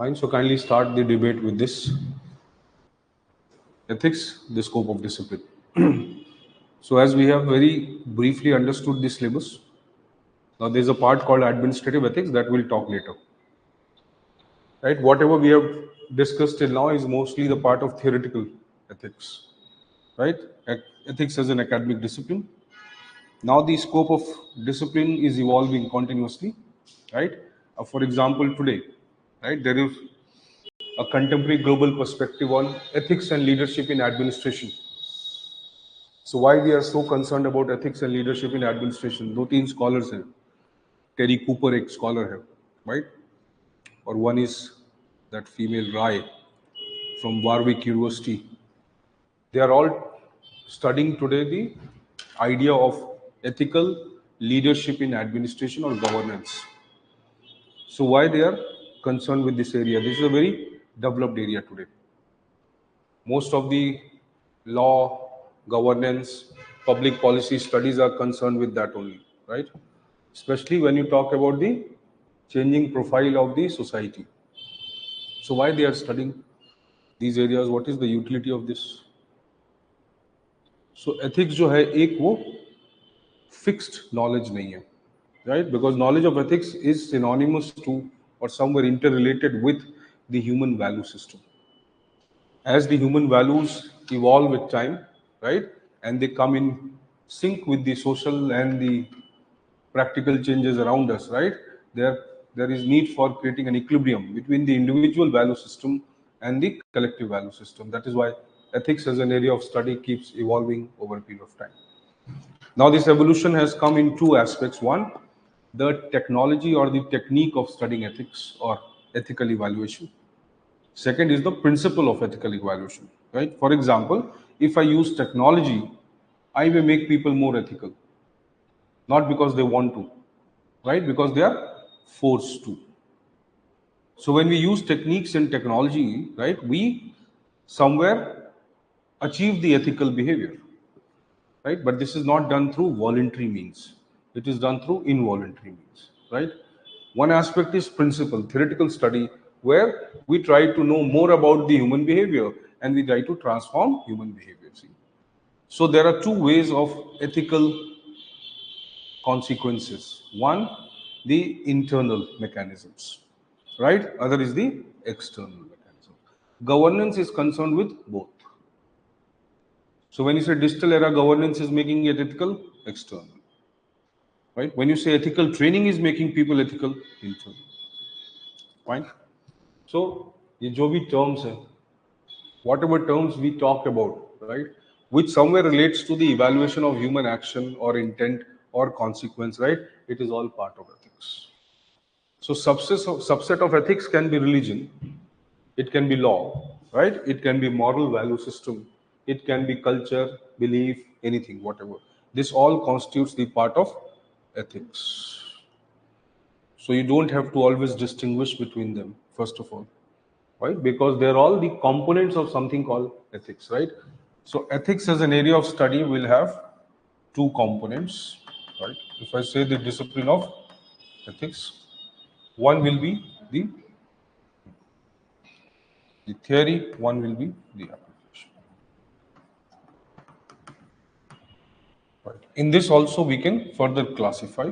Fine, so kindly start the debate with this. Ethics, the scope of discipline. So as we have very briefly understood the syllabus, now there is a part called administrative ethics that we'll talk later. Right? Whatever we have discussed till now is mostly the part of theoretical ethics. Right? Ethics as an academic discipline. Now the scope of discipline is evolving continuously. Right? For example, today, right, there is a contemporary global perspective on ethics and leadership in administration. So why we are so concerned about ethics and leadership in administration? दो तीन scholars हैं, Terry Cooper एक scholar है, right? और one is that female Rai from Warwick University. They are all studying today the idea of ethical leadership in administration or governance. So why they are concerned with this area? This is a very developed area today. Most of the law, governance, public policy studies are concerned with that only, right? Especially when you talk about the changing profile of the society. So why they are studying these areas? What is the utility of this? So ethics जो है एक वो fixed knowledge नहीं है, right? Because knowledge of ethics is synonymous to or somewhere interrelated with the human value system. As the human values evolve with time, right, and they come in sync with the social and the practical changes around us, right, there is need for creating an equilibrium between the individual value system and the collective value system. That is why ethics as an area of study keeps evolving over a period of time. Now this evolution has come in two aspects. One, the technology or the technique of studying ethics or ethical evaluation. Second is the principle of ethical evaluation, right? For example, if I use technology, I may make people more ethical, not because they want to, right? Because they are forced to. So when we use techniques and technology, right, we somewhere achieve the ethical behavior, right? But this is not done through voluntary means. It is done through involuntary means, right? One aspect is principle, theoretical study, where we try to know more about the human behavior and we try to transform human behavior. See? So there are two ways of ethical consequences. One, the internal mechanisms, right? Other is the external mechanism. Governance is concerned with both. So when you say digital era governance is making it ethical, external. Right? When you say ethical training is making people ethical, internal. Fine. So ये जो भी terms हैं, whatever terms we talked about, right, which somewhere relates to the evaluation of human action or intent or consequence, right, it is all part of ethics. So subset of ethics can be religion, it can be law, right, it can be moral value system, it can be culture, belief, anything, whatever. This all constitutes the part of ethics. So you don't have to always distinguish between them, first of all, right? Because they're all the components of something called ethics, right? So ethics as an area of study will have two components, right? If I say the discipline of ethics, one will be the theory, one will be the application. In this also we can further classify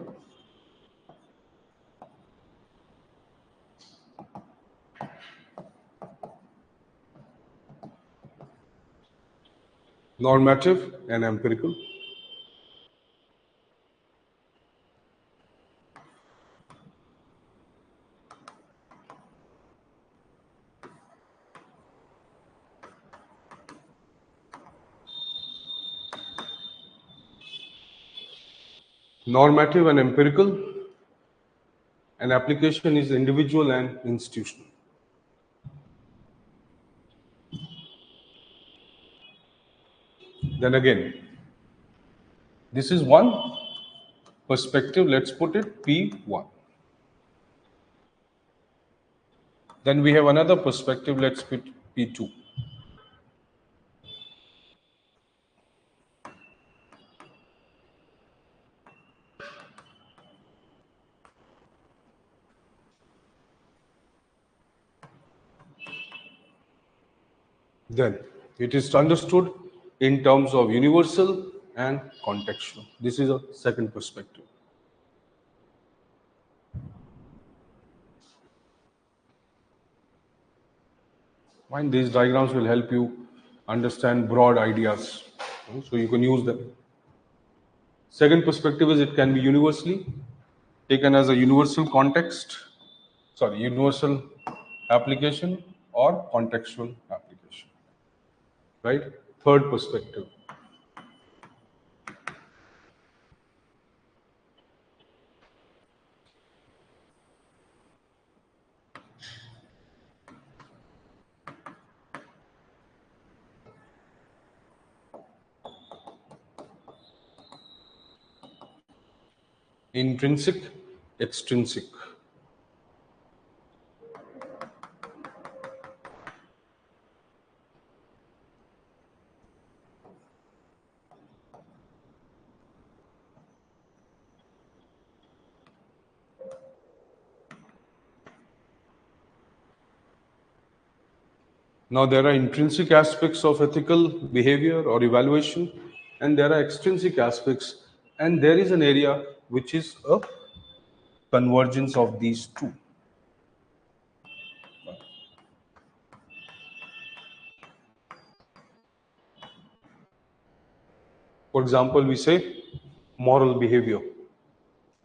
normative and empirical. Normative and empirical, and application is individual and institutional. Then again, this is one perspective, let's put it P1. Then we have another perspective, let's put P2. Then it is understood in terms of universal and contextual. This is a second perspective. Fine, these diagrams will help you understand broad ideas, so you can use them. Second perspective is it can be universally taken as a universal universal application or contextual application. Right? Third perspective. Intrinsic, extrinsic. Now, there are intrinsic aspects of ethical behavior or evaluation, and there are extrinsic aspects, and there is an area which is a convergence of these two. For example, we say moral behavior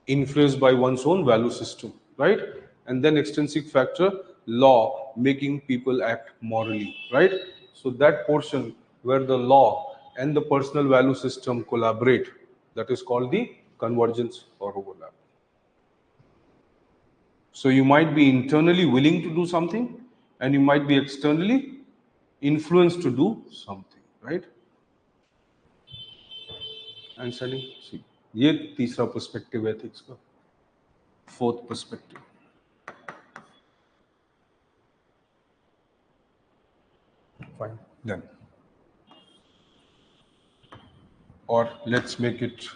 influenced by one's own value system, right? And then extrinsic factor, law making people act morally, right? So that portion where the law and the personal value system collaborate, that is called the convergence or overlap. So you might be internally willing to do something, and you might be externally influenced to do something, right? And studying, see, ये तीसरा perspective है ethics का. Fourth perspective. Fine. Then. Or let's make it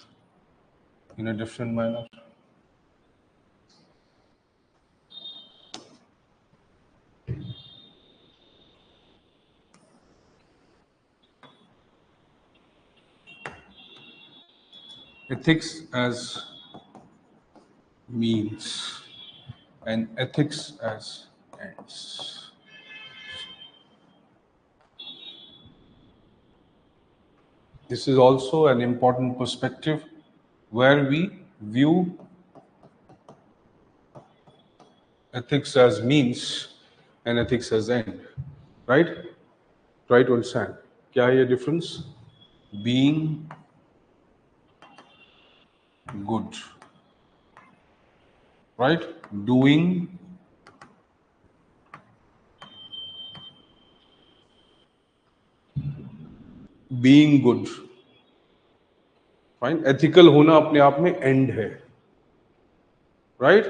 in a different manner. Ethics as means and ethics as ends. This is also an important perspective where we view ethics as means and ethics as end, right? Try to understand. क्या है ये difference? Being good, right? Doing being good. Fine. Ethical होना अपने आप में end है, right?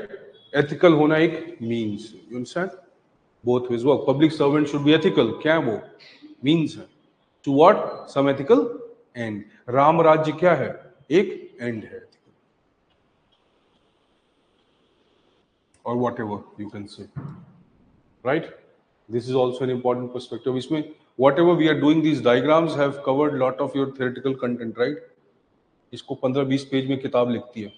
Ethical होना एक means. You understand? Both ways work. Public servant should be ethical. क्या है वो? Means है. To what? Some ethical end. Ram राज्य क्या है? एक end है. Or whatever you can say, right? This is also an important perspective. इसमें whatever we are doing, these diagrams have covered a lot of your theoretical content, right? इसको 15-20 page में किताब लिखती है,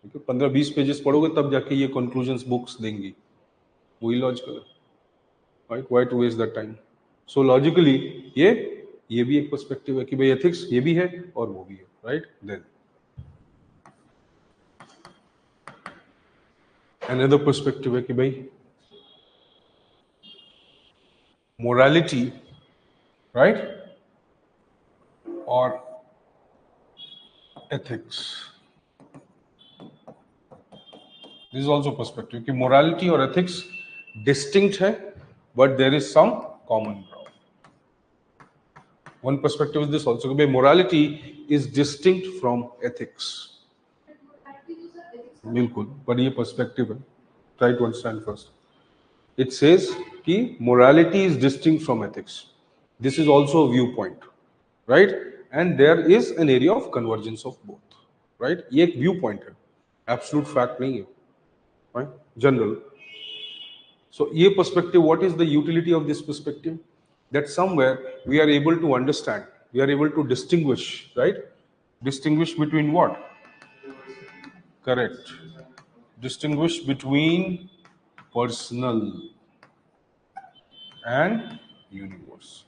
ठीक है, 15-20 पेजेस पढ़ोगे तब जाके ये कंक्लूजन्स बुक्स देंगी, वो इलॉजिकल है, right? Why to waste that time? So logically ये भी एक पर्सपेक्टिव है कि भाई एथिक्स ये भी है और वो भी है, राइट? देन अनदर पर्सपेक्टिव है कि भाई मोरालिटी, राइट, और ethics, this is also perspective कि मोरालिटी और एथिक्स डिस्टिंक्ट है but there is some common ground. One perspective is this also कि भाई morality is distinct from ethics. बिल्कुल, पर ये पर्सपेक्टिव है, try to understand first. It says कि morality is distinct from ethics. This is also a viewpoint, right? And there is an area of convergence of both, right? ये एक viewpoint है, absolute fact नहीं है, right? General. So ये perspective, what is the utility of this perspective? That somewhere we are able to understand, we are able to distinguish, right? Distinguish between what? Correct. Distinguish between personal and universe.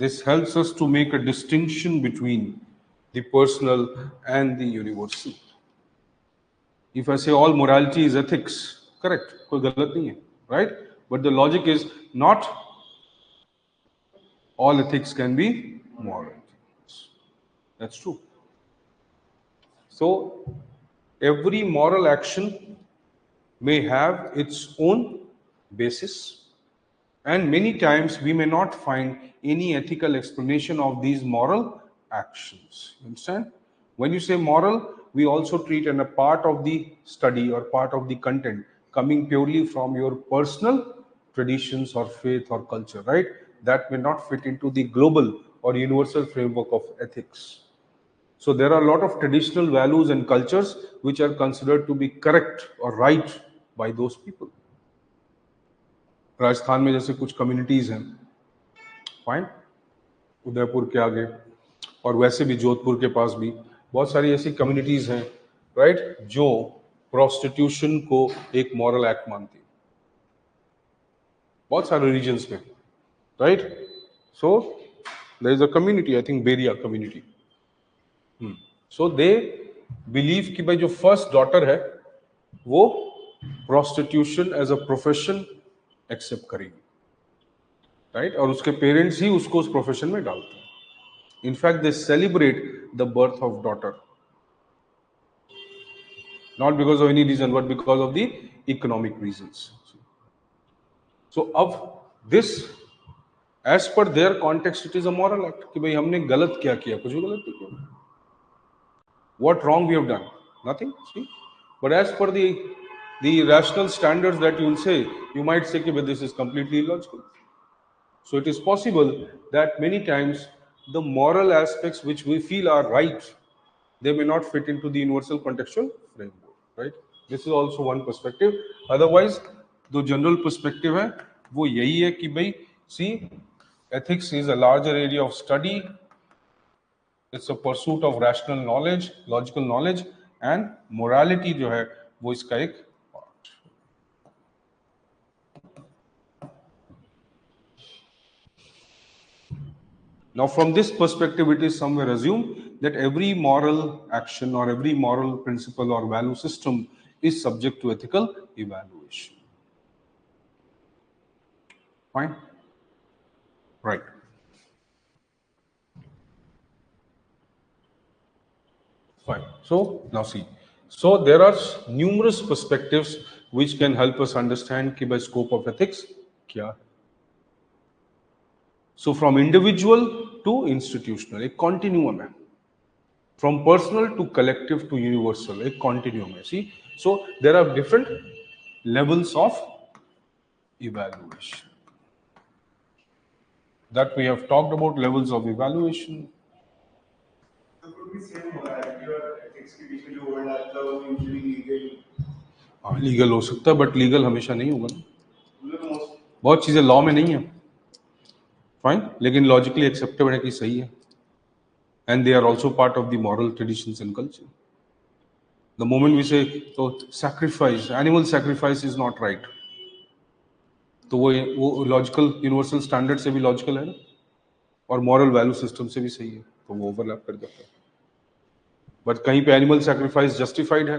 This helps us to make a distinction between the personal and the universal. If I say all morality is ethics, correct, कोई गलत नहीं है, right? But the logic is not all ethics can be moral. That's true. So every moral action may have its own basis, and many times we may not find any ethical explanation of these moral actions. You understand? When you say moral, we also treat and a part of the study or part of the content coming purely from your personal traditions or faith or culture, right? That may not fit into the global or universal framework of ethics. So there are a lot of traditional values and cultures which are considered to be correct or right by those people. Rajasthan में जैसे कुछ communities हैं, fine, Udaipur के आगे, और वैसे भी जोधपुर के पास भी बहुत सारी ऐसी कम्युनिटीज हैं, राइट, जो प्रोस्टिट्यूशन को एक मॉरल एक्ट मानती है, बहुत सारे रीजन्स में, right? So there is a community, I think Beria community. So they believe कि भाई जो फर्स्ट डॉटर है वो prostitution as a profession accept करेगी, राइट? और उसके पेरेंट्स ही उसको उस प्रोफेशन में डालते हैं. In fact they celebrate the birth of daughter, not because of any reason but because of the economic reasons. So अब this as per their context it is a moral act कि भाई हमने गलत क्या किया, कुछ भी गलत नहीं किया. What wrong we have done? Nothing. See, but as per the rational standards that you will say, you might say that this is completely illogical. So it is possible that many times the moral aspects which we feel are right, they may not fit into the universal contextual framework, right? This is also one perspective. Otherwise, the general perspective है वो यही है कि भाई see, ethics is a larger area of study. It's a pursuit of rational knowledge, logical knowledge, and morality जो है वो इसका एक part. Now from this perspective, it is somewhere assumed that every moral action or every moral principle or value system is subject to ethical evaluation. Fine? Right. Fine. So now see. So there are numerous perspectives which can help us understand कि by scope of ethics क्या है. So from individual to institutional, एक continuum है. From personal to collective to universal, एक continuum है. See, so there are different levels of evaluation. That we have talked about levels of evaluation. हाँ, legal हो सकता है, बट लीगल हमेशा नहीं होगा ना. बहुत चीजें लॉ में नहीं है. फाइन, लेकिन लॉजिकली एक्सेप्टेबल है कि सही है, and they are also part of the moral traditions and culture. The moment we say तो sacrifice, animal sacrifice is not right, तो वो लॉजिकल यूनिवर्सल स्टैंडर्ड से भी लॉजिकल है ना, और मॉरल वैल्यू सिस्टम से भी सही है, तो वो ओवरलैप कर जाता है. बट कहीं पे एनिमल सैक्रिफाइस जस्टिफाइड है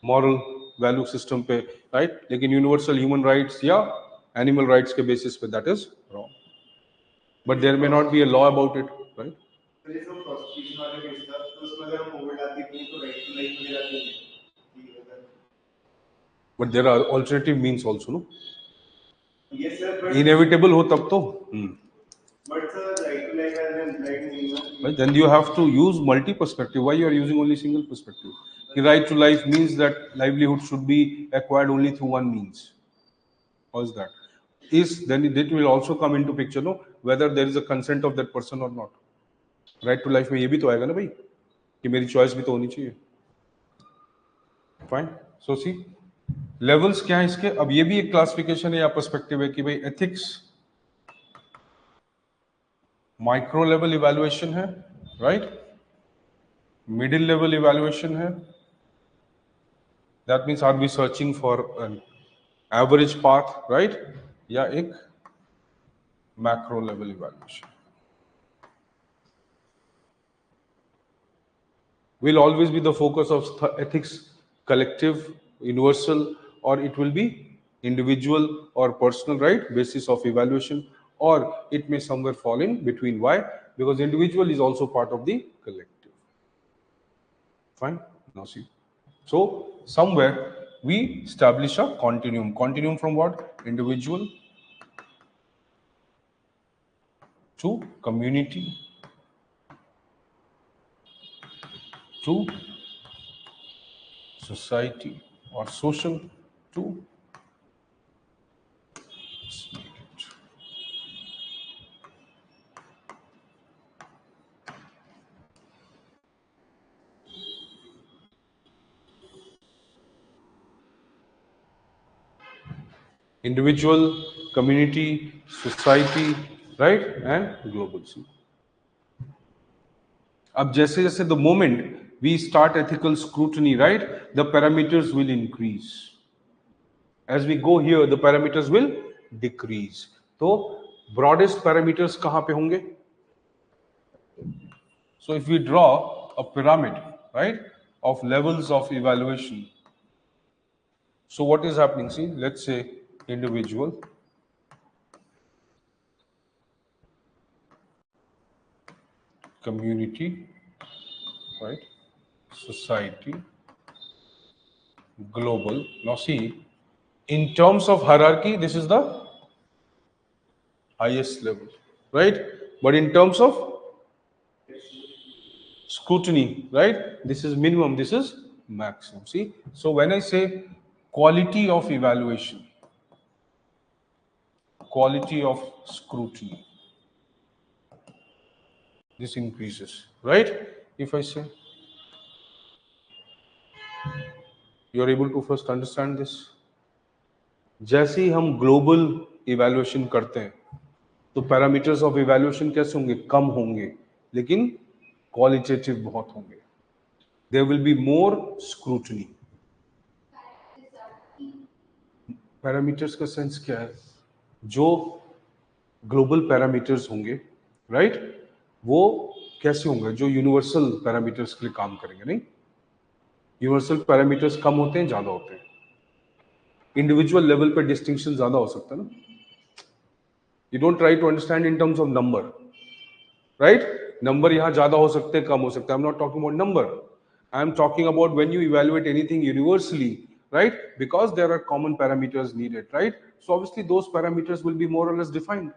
मॉरल वैल्यू सिस्टम पे, राइट, लेकिन यूनिवर्सल ह्यूमन राइट्स या एनिमल राइट्स के बेसिस पे that is wrong. But there may not be a law about it, right. But there are alternative means also, no. Inevitable हो तब तो. But sir, right to life has been right minimum. Right, then you have to use multi-perspective. Why you are using only single perspective? The right to life means that livelihood should be acquired only through one means. How is that? Is then it will also come into picture, no? Whether there is a consent of that person or not. Right to life में ये भी तो आएगा ना भाई, कि मेरी choice भी तो होनी चाहिए. Fine. So see, levels क्या है इसके? अब ये भी एक classification है या perspective है कि भाई ethics माइक्रो लेवल इवैल्यूएशन है, राइट, मिडिल लेवल इवैल्यूएशन है, that means are we searching for an average path, right, या एक macro level evaluation. Will always be the focus of ethics collective, universal, और it will be individual or personal, right, basis of evaluation, or it may somewhere fall in between. Why? Because individual is also part of the collective. Fine. Now see, so somewhere we establish a continuum from what? Individual to community to society, or social to state. Individual, community, society, right, and global. अब जैसे जैसे the moment we start ethical scrutiny, right, the parameters will increase. As we go here, the parameters will decrease. तो broadest parameters कहाँ पे होंगे? So if we draw a pyramid, right, of levels of evaluation, so what is happening? See, let's say individual, community, right, society, global. Now see, in terms of hierarchy, this is the highest level, right? But in terms of scrutiny, right, this is minimum, this is maximum. See, so when I say quality of evaluation, quality of scrutiny, this increases, right? If I say, you are able to first understand this. जैसे ही हम global evaluation करते हैं तो parameters of evaluation कैसे होंगे? कम होंगे, लेकिन qualitative बहुत होंगे. There will be more scrutiny. Parameters का सेंस क्या है? जो ग्लोबल पैरामीटर्स होंगे, राइट, वो कैसे होंगे? जो यूनिवर्सल पैरामीटर्स के लिए काम करेंगे. नहीं, यूनिवर्सल पैरामीटर्स कम होते हैं, ज्यादा होते हैं. इंडिविजुअल लेवल पे डिस्टिंक्शन ज्यादा हो सकता है ना. You don't try to understand in terms of number, right. Number यहां ज्यादा हो सकते हैं, कम हो सकते हैं. I am not talking about number, I am talking about when you evaluate anything universally, right, because there are common parameters needed, right, so obviously those parameters will be more or less defined.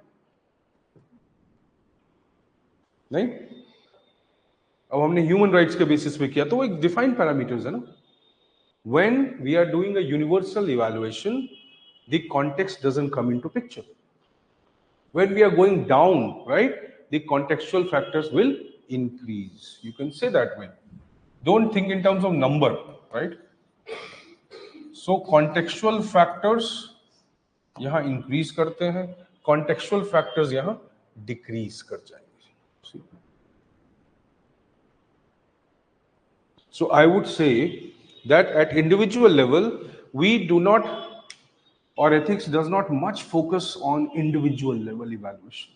नहीं, अब हमने human rights के basis पे किया तो वो एक defined parameters है ना. when we are doing a universal evaluation, the context doesn't come into picture. When we are going down, right, the contextual factors will increase. You can say that way. Don't think in terms of number, right. So contextual factors यहाँ increase करते हैं, contextual factors यहाँ decrease कर जाएंगे. So I would say that at individual level, we do not, or ethics does not much focus on individual level evaluation,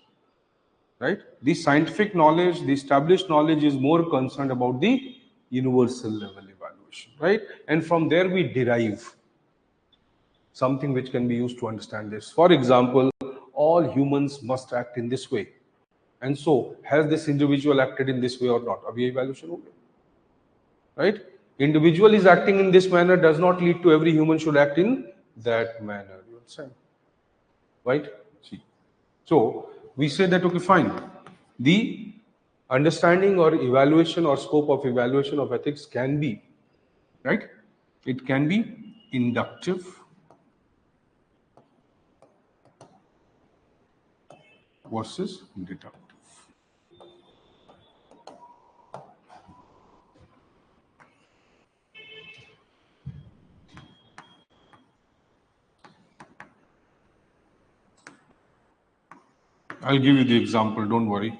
right? The scientific knowledge, the established knowledge is more concerned about the universal level evaluation, right? And from there we derive something which can be used to understand this. For example, all humans must act in this way. And so, has this individual acted in this way or not? Abhi evaluation ho gaya. Right? Individual is acting in this manner does not lead to every human should act in that manner. You understand? Right? See. So we say that okay, fine. The understanding or evaluation or scope of evaluation of ethics can be, right? It can be inductive versus deductive. I'll give you the example, don't worry.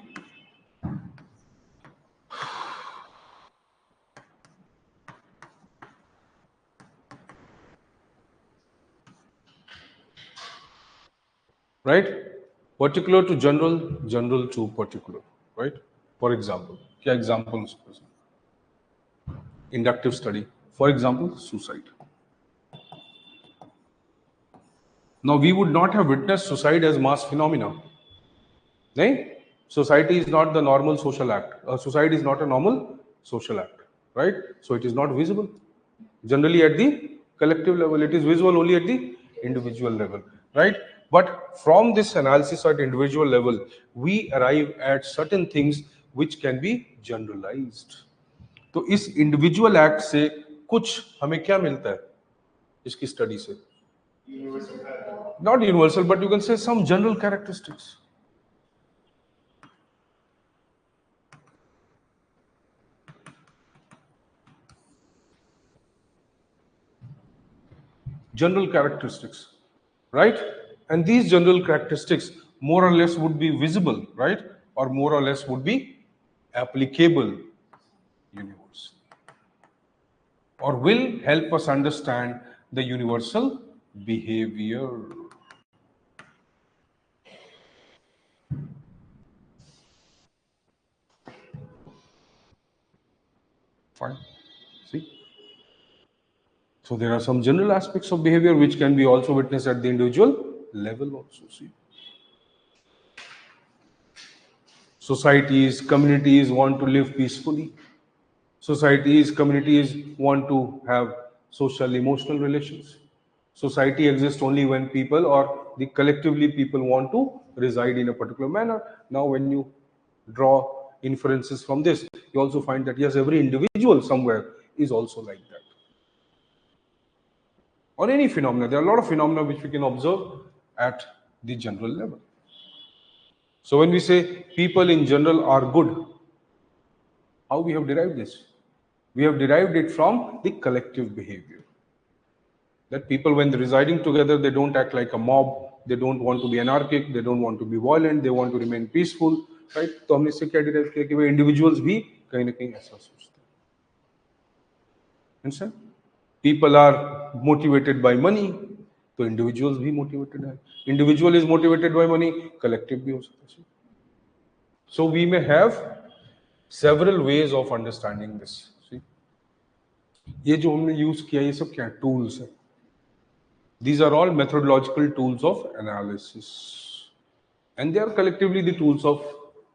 Right? Particular to general, general to particular, right? For example, क्या example inductive study. For example, suicide. Now we would not have witnessed suicide as mass phenomena. Nahin? Society is not the normal social act. Suicide is not a normal social act, right? So it is not visible. Generally at the collective level, it is visible only at the individual level, right? But from this analysis at individual level, we arrive at certain things which can be generalized. तो इस individual act से कुछ हमें क्या मिलता है इसकी study से not universal but you can say some general characteristics general characteristics, right? And these general characteristics more or less would be visible, right? Or more or less would be applicable universally or will help us understand the universal behavior. Fine. See? So there are some general aspects of behavior which can be also witnessed at the individual level also. See? Societies, communities want to live peacefully. Societies, communities want to have social, emotional relations. Society exists only when people or the collectively people want to reside in a particular manner. Now, when you draw inferences from this, you also find that yes, every individual somewhere is also like that. Or any phenomena, there are a lot of phenomena which we can observe at the general level. So when we say people in general are good, how we have derived this? We have derived it from the collective behavior. That people, when they're residing together, they don't act like a mob, they don't want to be anarchic, they don't want to be violent, they want to remain peaceful, right? तो हमने इससे क्या derive किया कि वे individuals भी कहीं ना कहीं ऐसा सोचते हैं. Understand? People are motivated by money, तो individuals भी motivated हैं. Individual is motivated by money, collective भी हो सकता है. So we may have several ways of understanding this. See? ये जो हमने यूज किया ये सब क्या टूल्स है. These are all methodological tools of analysis, and they are collectively the tools of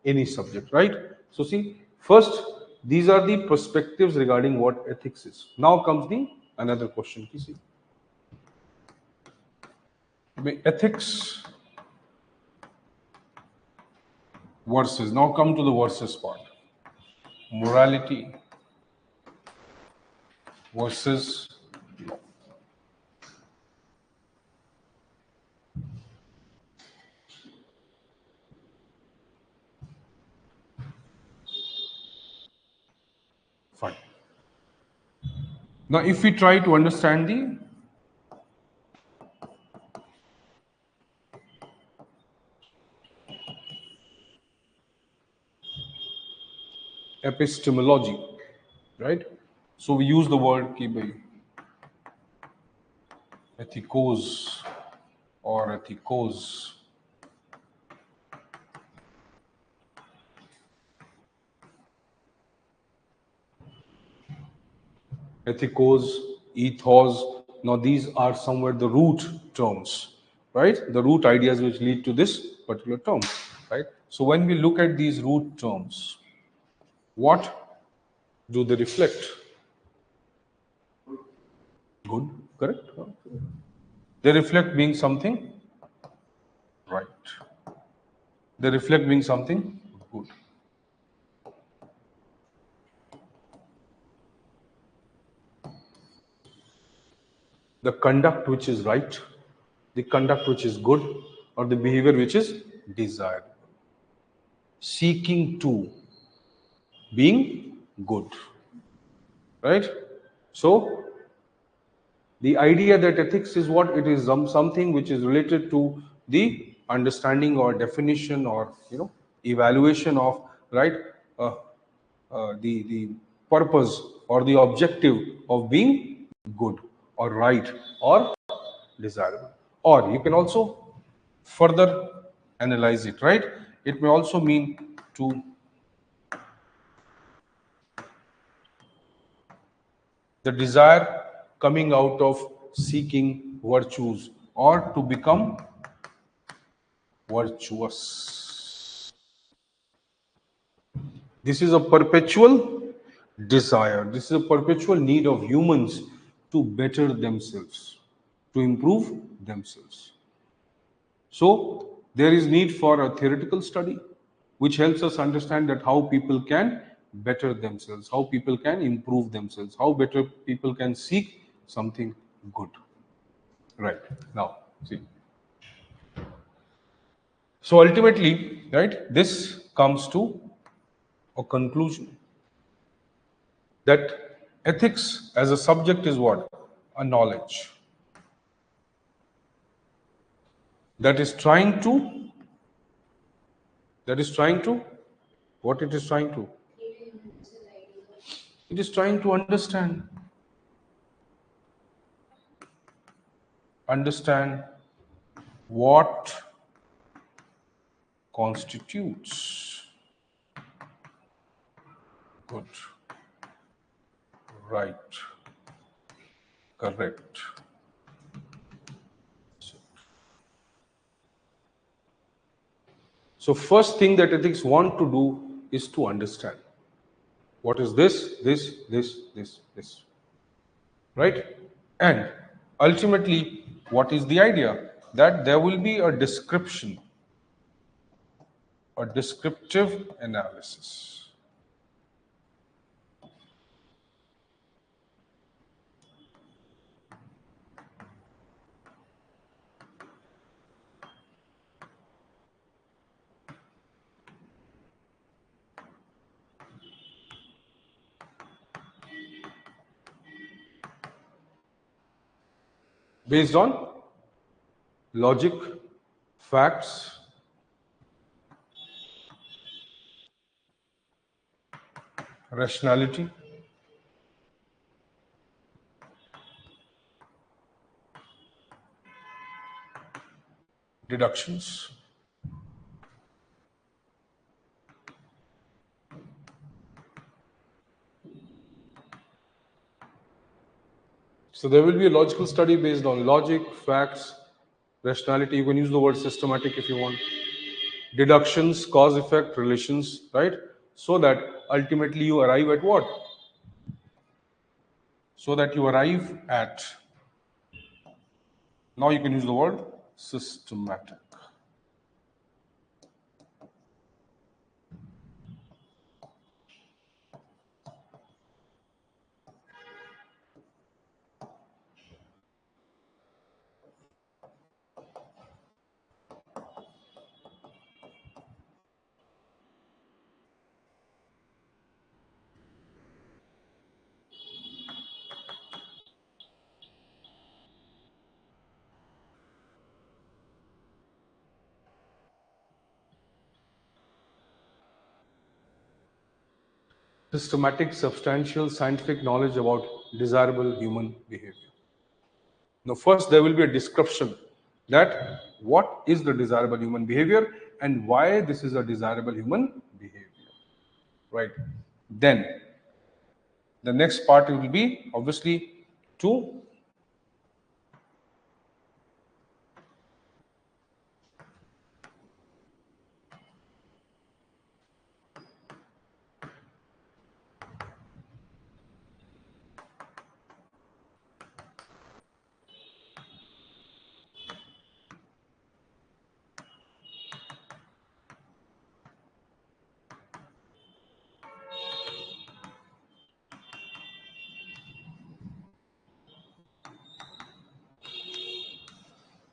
any subject, right? So see, first these are the perspectives regarding what ethics is. Now comes the another question. See, ethics versus, now come to the versus part, morality versus law. Fine. Now if we try to understand the epistemology, right? So we use the word ki bhai ethicos or ethicos. Ethicos, ethos. Now these are somewhere the root terms, right? The root ideas which lead to this particular term, right? So when we look at these root terms, what do they reflect? Good, correct? They reflect being something right. They reflect being something good. The conduct which is right, the conduct which is good, or the behavior which is desired. Seeking to being good, right? So the idea that ethics is what it is, something which is related to the understanding or definition or evaluation of, right, uh, the purpose or the objective of being good or right or desirable. Or you can also further analyze it, right? It may also mean to the desire coming out of seeking virtues or to become virtuous. This is a perpetual desire. This is a perpetual need of humans to better themselves, to improve themselves. So there is need for a theoretical study which helps us understand that how people can better themselves, how people can improve themselves, how better people can seek something good. Right. Now, see. So ultimately, right, this comes to a conclusion that ethics as a subject is what? A knowledge that is trying to, that is trying to, what it is trying to? It is trying to understand what constitutes good, right, correct. So first thing that ethics want to do is to understand what is this, right? And ultimately, what is the idea? That there will be a description, a descriptive analysis. Based on logic, facts, rationality, deductions. So there will be a logical study based on logic, facts, rationality. You can use the word systematic if you want. Deductions, cause effect relations, right? So that ultimately you arrive at what? So that you arrive at, now you can use the word systematic. systematic, substantial scientific knowledge about desirable human behavior. Now, first there will be a description that what is the desirable human behavior and why this is a desirable human behavior, right? Then the next part will be obviously to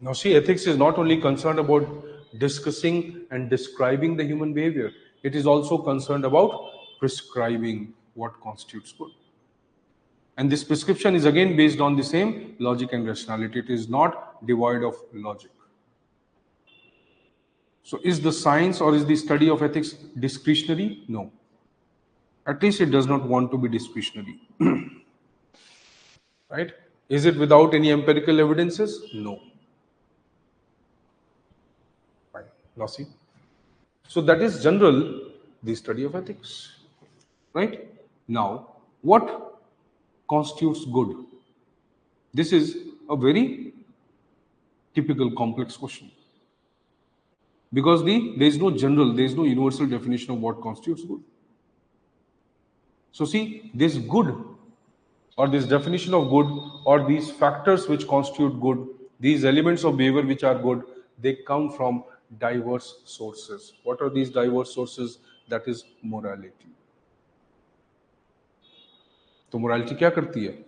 now see, ethics is not only concerned about discussing and describing the human behavior, it is also concerned about prescribing what constitutes good. And this prescription is again based on the same logic and rationality. It is not devoid of logic. So, is the science or is the study of ethics discretionary? No. At least it does not want to be discretionary. Right? Is it without any empirical evidences? No. Right. Now, see. So, that is general, the study of ethics. Right? Now, what constitutes good? This is a very typical complex question. Because there is no general, there is no universal definition of what constitutes good. So see, this good or this definition of good or these factors which constitute good, these elements of behavior which are good, they come from diverse sources. What are these diverse sources? That is morality. तो morality क्या करती है?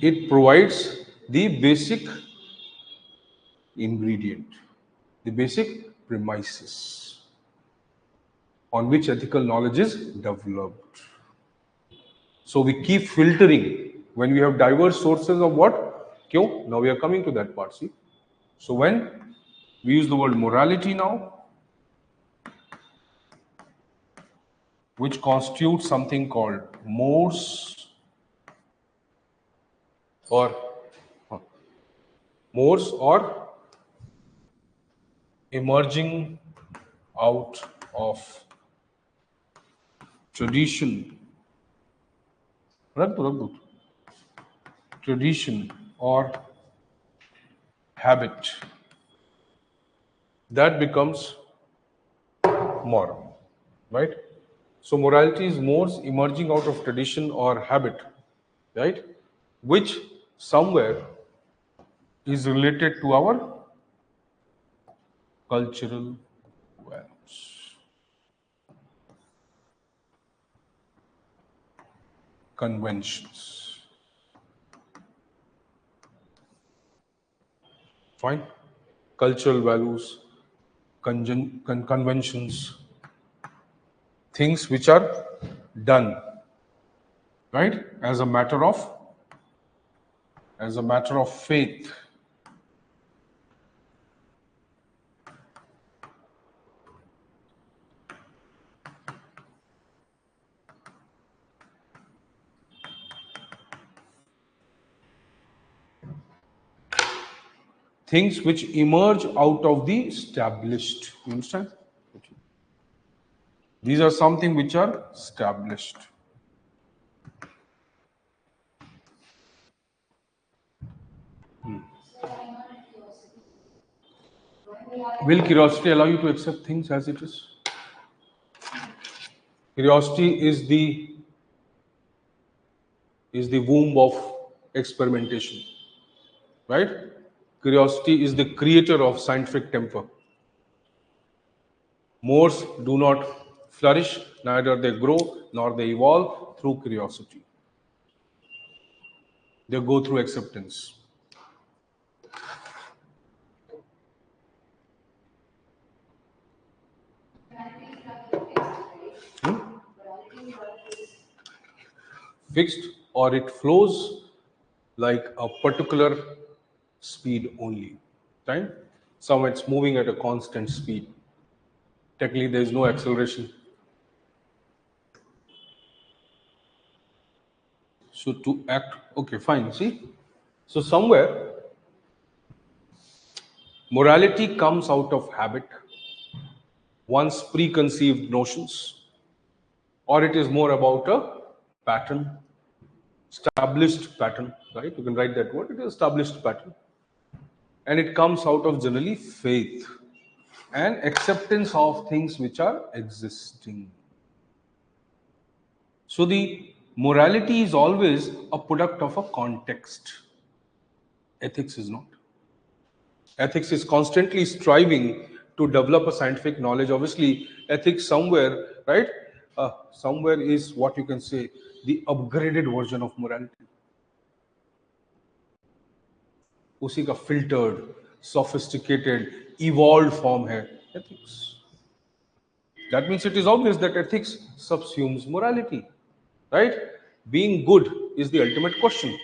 It provides the basic ingredient, the basic premises on which ethical knowledge is developed. So we keep filtering when we have diverse sources of what? Kyo? Now we are coming to that part, see. So when we use the word morality now, which constitutes something called mores or emerging out of tradition, tradition or habit, that becomes moral, right? So morality is mores emerging out of tradition or habit, right? Which somewhere is related to our cultural values, conventions. Fine? Cultural values, conventions, things which are done, right? As a matter of faith. Things which emerge out of the established. You understand? These are something which are established. Will curiosity allow you to accept things as it is? Curiosity is the womb of experimentation, right? Curiosity is the creator of scientific temper. Mores do not flourish, neither they grow nor they evolve through curiosity. They go through acceptance. Fixed, or it flows like a particular speed only, right? So it's moving at a constant speed. Technically, there is no acceleration. So to act, okay, fine. See, so somewhere morality comes out of habit, one's preconceived notions, or it is more about a pattern, established pattern, right? You can write that word. It is established pattern, and it comes out of generally faith and acceptance of things which are existing. So the morality is always a product of a context. Ethics is not. Ethics is constantly striving to develop a scientific knowledge. Obviously, ethics somewhere, right? Somewhere is what you can say the upgraded version of morality. उसी का filtered, sophisticated, evolved form है ethics. That means it is obvious that ethics subsumes morality, right? Being good is the ultimate question,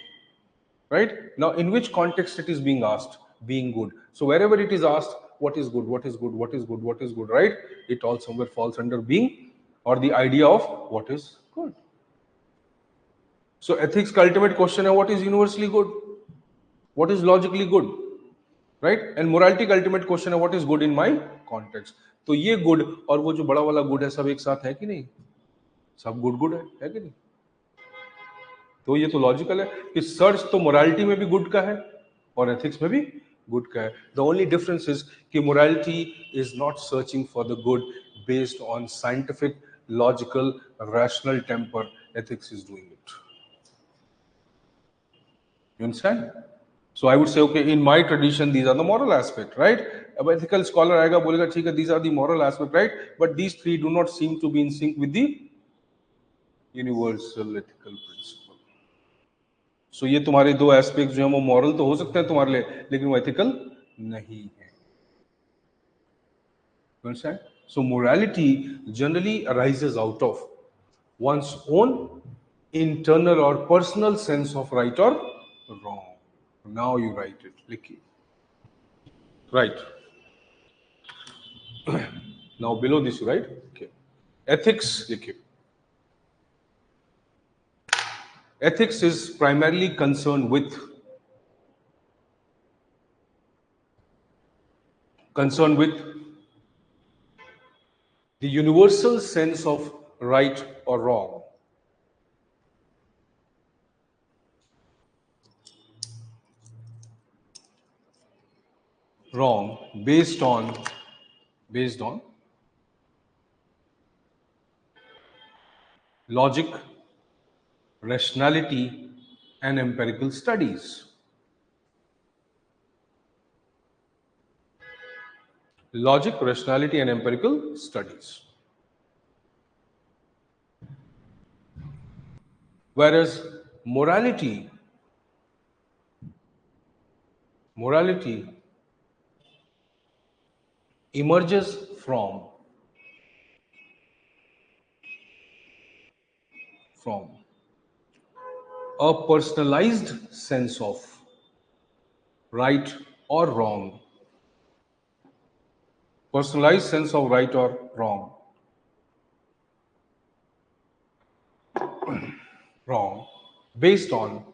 right? Now, in which context it is being asked? Being good. So wherever it is asked, what is good, what is good, what is good, what is good, right? It all somewhere falls under being or the idea of what is good. So ethics का ultimate question है what is universally good? What is logically good? Right and morality का ultimate question है what is good in my context. तो ये good और वो जो बड़ा वाला गुड है सब एक साथ है कि नहीं? सब गुड गुड है कि नहीं? तो ये तो लॉजिकल है कि सर्च तो मोरालिटी में भी गुड का है और एथिक्स में भी गुड का है. द ओनली डिफरेंस इज कि morality is not searching for the good based on scientific logical rational temper. Ethics is doing it. You understand? So I would say, okay, in my tradition, these are the moral aspect, right? अब ethical scholar आएगा बोलेगा ठीक है, these are the moral aspect, right? But these three do not seem to be in sync with the universal ethical principle. So ये तुम्हारे दो aspects जो हैं वो moral तो हो सकते हैं तुम्हारे लिए, लेकिन वो ethical नहीं है. You understand? So morality generally arises out of one's own internal or personal sense of right or wrong. Now you write it. लिखिए. Right. Now below this you write, okay. Ethics, लिखिए. Ethics is primarily concerned with the universal sense of right or wrong. Wrong based on logic, rationality, and empirical studies. Logic, rationality, and empirical studies. Whereas morality emerges from a personalized sense of right or wrong. Personalized sense of right or wrong. Wrong based on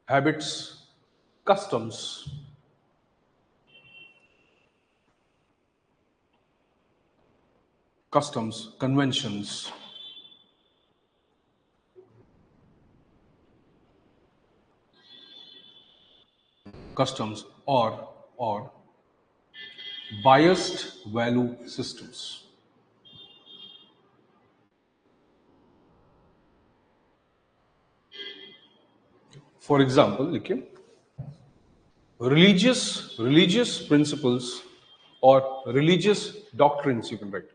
habits, customs, conventions, or biased value systems. For example, लिखिए, religious principles or religious doctrines, you can write.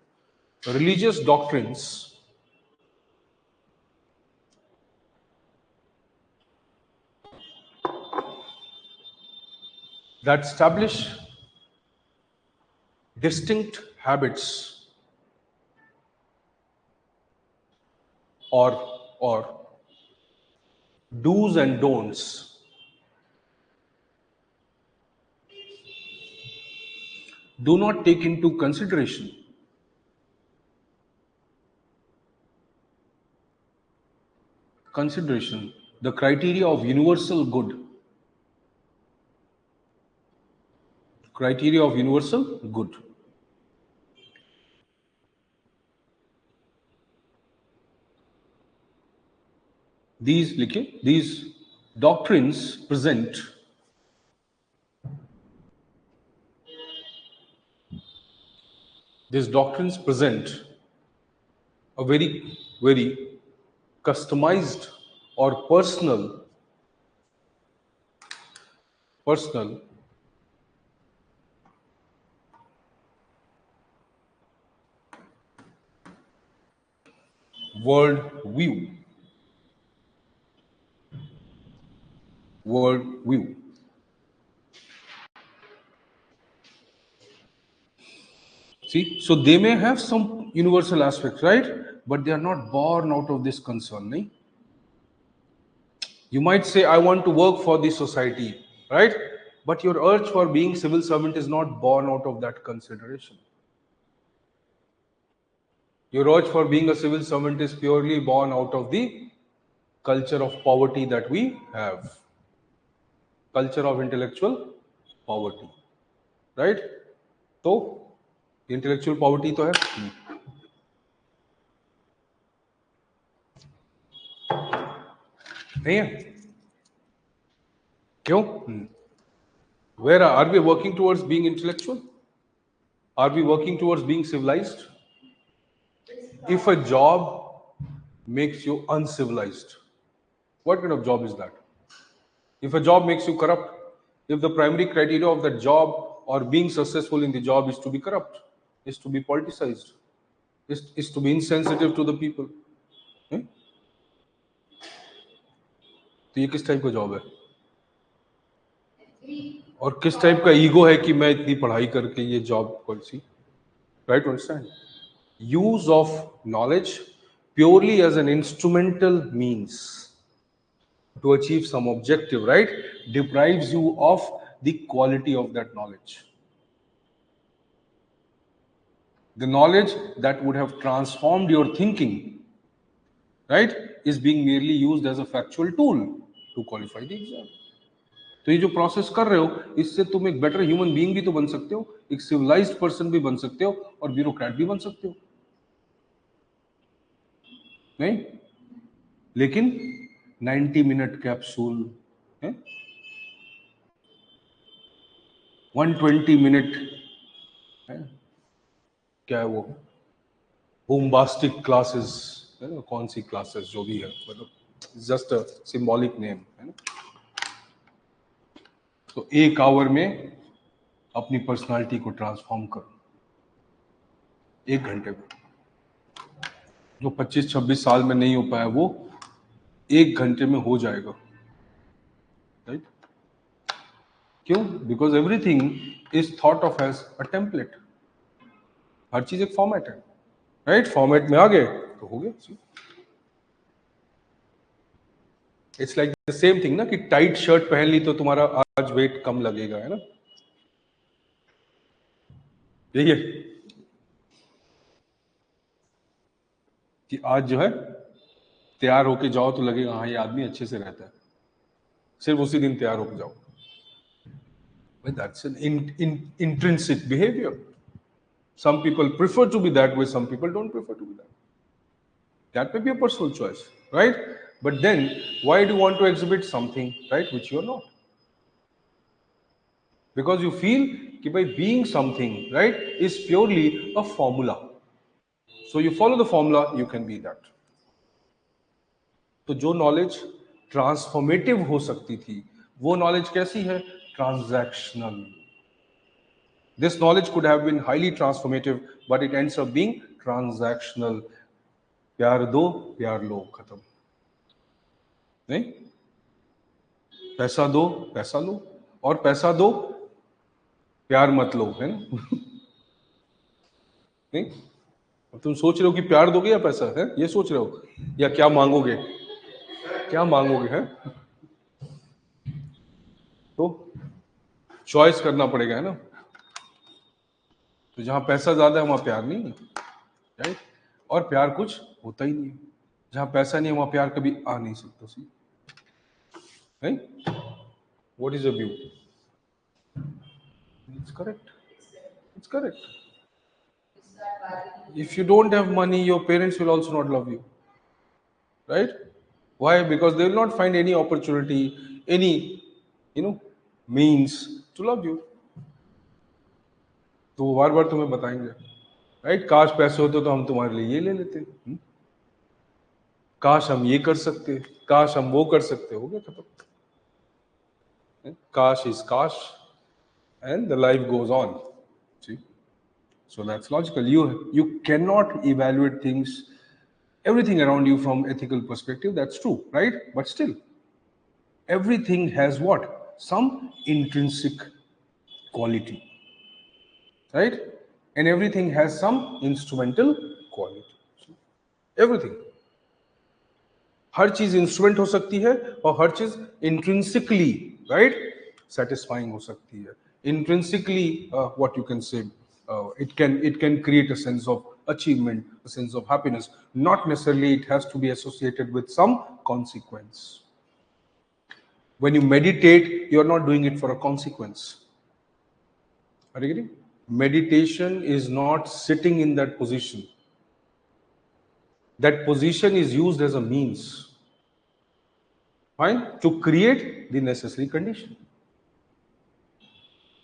Religious doctrines that establish distinct habits or do's and don'ts do not take into consideration consideration, the criteria of universal good. Criteria of universal good. These लिखिए, these doctrines present a very customized or personal world view. See, so they may have some universal aspects, right? But they are not born out of this concern. Nahi? You might say, I want to work for the society, right? But your urge for being civil servant is not born out of that consideration. Your urge for being a civil servant is purely born out of the culture of poverty that we have. Culture of intellectual poverty, right? तो intellectual poverty तो है नहीं है क्यों? Where are we working towards being intellectual? Are we working towards being civilized? If a job makes you uncivilized, what kind of job is that? If a job makes you corrupt, if the primary criteria of that job or being successful in the job is to be corrupt, is to be politicized, is to be insensitive to the people, तो ये किस type का job है? और किस type का ego है कि मैं इतनी पढ़ाई करके ये जॉब कौन सी? Right to understand? Use of knowledge purely as an instrumental means to achieve some objective, right, deprives you of the quality of that knowledge. The knowledge that would have transformed your thinking, right, is being merely used as a factual tool to qualify the exam. तो ये जो process कर रहे हो, इससे तुम एक better human being भी तो बन सकते हो, एक सिविलाइज्ड पर्सन भी बन सकते हो और ब्यूरोक्रेट भी बन सकते हो, नहीं? लेकिन 90 मिनट कैप्सूल है, 120 मिनट है, क्या है वो बूम्बास्टिक क्लासेस, कौन सी क्लासेस जो भी है, मतलब जस्ट अ सिंबॉलिक नेम है ना. तो 1 आवर में अपनी पर्सनालिटी को ट्रांसफॉर्म करो 1 घंटे में. जो 25-26 साल में नहीं हो पाया वो 1 घंटे में हो जाएगा, राइट? क्यों? Because everything is thought of as a template. हर चीज एक फॉर्मेट है, राइट? फॉर्मेट में आ गए तो हो गया. It's like the same thing ना कि टाइट शर्ट पहन ली तो तुम्हारा आज वेट कम लगेगा, है ना? यही है कि आज जो है तैयार होके जाओ तो लगेगा हाँ ये आदमी अच्छे से रहता है, सिर्फ उसी दिन तैयार होके जाओ. That's an intrinsic behavior. Some people prefer to be that way, some people don't prefer to be that way. That may be a personal choice, right? But then why do you want to exhibit something, right, which you are not? Because you feel कि by being something, right, is purely a formula. So you follow the formula, you can be that. तो जो knowledge transformative हो सकती थी वो knowledge कैसी है? Transactional. This knowledge could have been highly transformative, but it ends up being transactional. प्यार दो प्यार लो, खत्म. नहीं, पैसा दो पैसा लो, और पैसा दो प्यार मत लो, है ना? नहीं, तुम सोच रहे हो कि प्यार दोगे या पैसा, है ये सोच रहे हो, या क्या मांगोगे, क्या मांगोगे, है? तो चॉइस करना पड़ेगा, है ना? तो जहां पैसा ज्यादा है वहां प्यार नहीं है, राइट? और प्यार कुछ होता ही नहीं है. जहां पैसा नहीं है वहां प्यार कभी आ नहीं सकता। See right, what is your view? It's correct. It's correct. If you don't have money, your parents will also not love you. Right? Why? Because they will not find any opportunity, any, means to love you. तो वो बार बार तुम्हें बताएंगे, right? काश पैसे होते तो हम तुम्हारे लिए ये ले लेते, काश हम ये कर सकते, काश हम वो कर सकते, हो गया खत्म। काश इज काश and the life goes on. See, so that's logical. You cannot evaluate things, everything around you from ethical perspective. That's true, right? But still, everything has what? Some intrinsic quality, right? And everything has some instrumental quality. Everything. हर चीज instrument हो सकती है और हर चीज intrinsically, right, satisfying हो सकती है। Intrinsically, what you can say, it can create a sense of achievement, a sense of happiness. Not necessarily it has to be associated with some consequence. When you meditate, you are not doing it for a consequence. Are you getting? Meditation is not sitting in that position. That position is used as a means, fine, to create the necessary condition.